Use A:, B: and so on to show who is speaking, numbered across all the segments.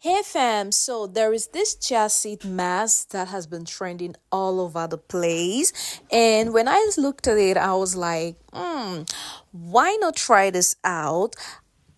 A: Hey fam, so there is this chia seed mask that has been trending all over the place. And when I looked at it, I was like, why not try this out?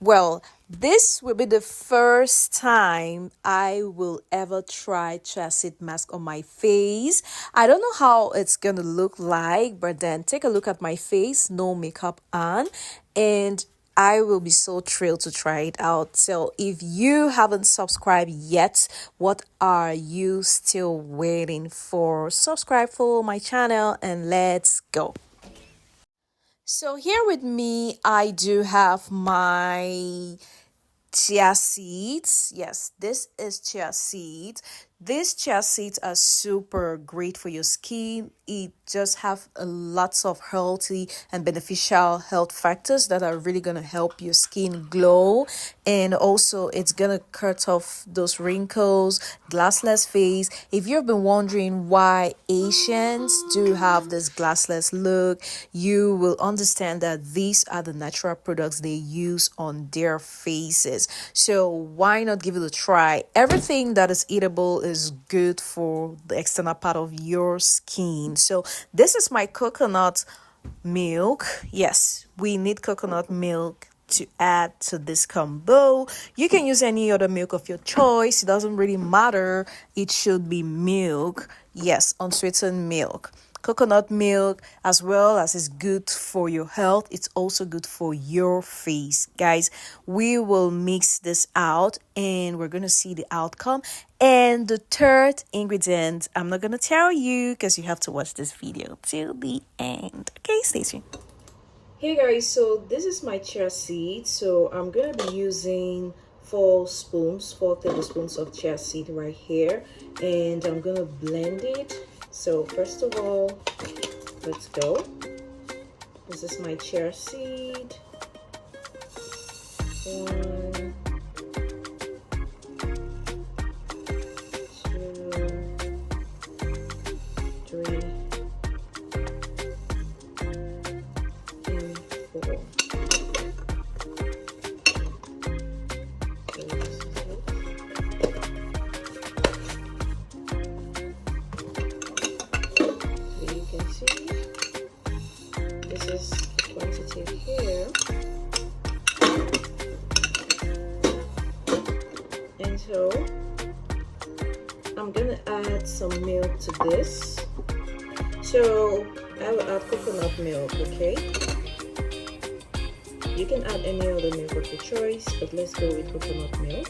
A: Well, this will be the first time I will ever try chia seed mask on my face. I don't know how it's gonna look like, but then take a look at my face, no makeup on, and I will be so thrilled to try it out. So, if you haven't subscribed yet, what are you still waiting for? Subscribe, follow my channel, and let's go. So, here with me, I do have my chia seeds. Yes, this is chia seeds. These chia seeds are super great for your skin. It just have lots of healthy and beneficial health factors that are really gonna help your skin glow, and also it's gonna cut off those wrinkles, glassless face. If you've been wondering why Asians do have this glassless look, you will understand that these are the natural products they use on their faces. So why not give it a try? Everything that is eatable is good for the external part of your skin. So this is my coconut milk. Yes, we need coconut milk to add to this combo. You can use any other milk of your choice. It doesn't really matter. It should be milk. Yes, unsweetened milk. Coconut milk, as well as it's good for your health, it's also good for your face. Guys, we will mix this out and we're going to see the outcome. And the third ingredient, I'm not going to tell you because you have to watch this video till the end. Okay, stay tuned. Hey guys, so this is my chia seed. So I'm going to be using 4 tablespoons of chia seed right here. And I'm going to blend it. So first of all, let's go. This is my chia seed. 1, 2, 3, and 4. This is the quantity here, and so I'm gonna add some milk to this. So I will add coconut milk. Okay, you can add any other milk of your choice, but let's go with coconut milk.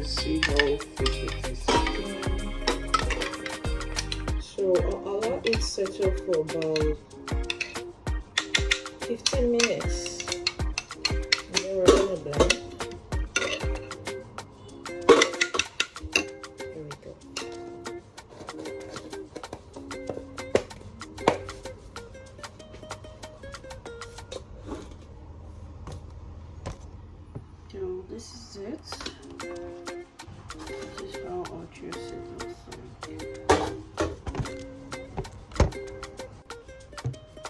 A: See how thick it is. So I'll allow it settle for about 15 minutes. And then we're gonna blend. Here we go. So this is it. This is how our chia seed looks like.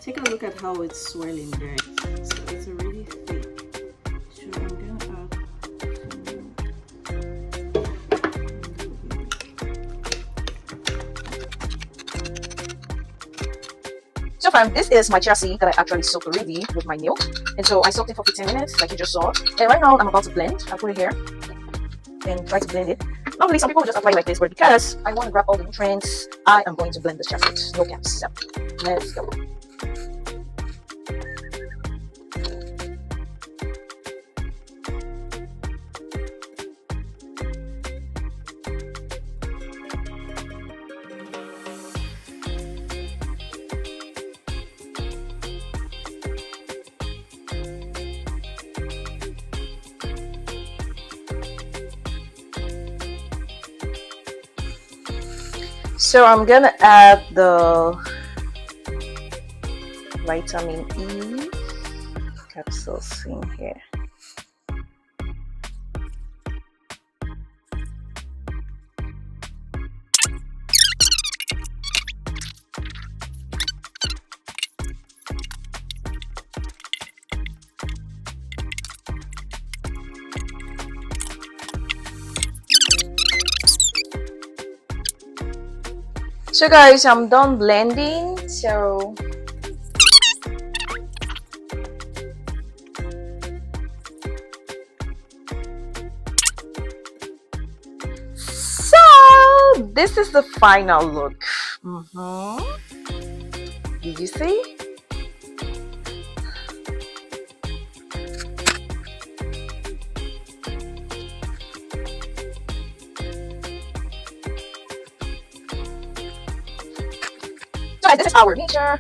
A: Take a look at how it's swelling, guys. So it's already thick. So I'm gonna add some So fam, this is my chia seed that I actually soaked already with my milk. And so I soaked it for 15 minutes, like you just saw. And right now I'm about to blend. I'll put it here and try to blend it. Normally some people just apply like this, but because I want to grab all the nutrients, I am going to blend this chia seed. No caps. So let's go. So I'm gonna add the vitamin E capsules in here. So guys, I'm done blending. So this is the final look. Did you see? So this is our nature.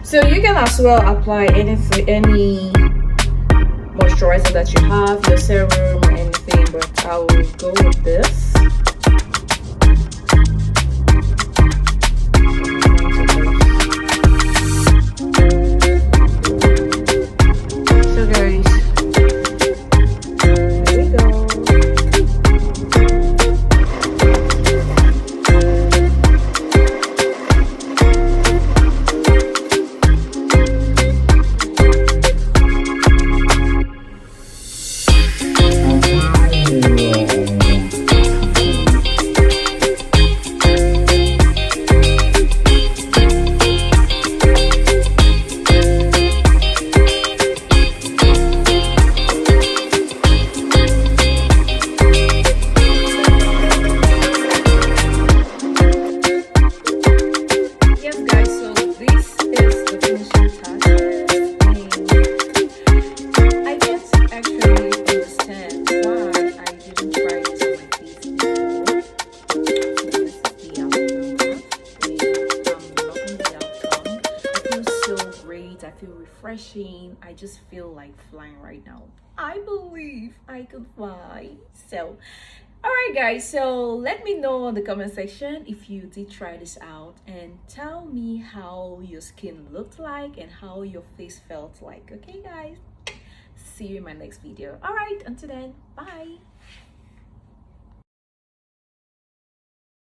A: So you can as well apply any moisturizer that you have, your serum or anything, but I will go with this. So guys, here we go. Refreshing. I just feel like flying right now. I believe I could fly. So All right, guys, so let me know in the comment section if you did try this out, and tell me how your skin looked like and how your face felt like. Okay, guys, see you in my next video. All right, until then, bye.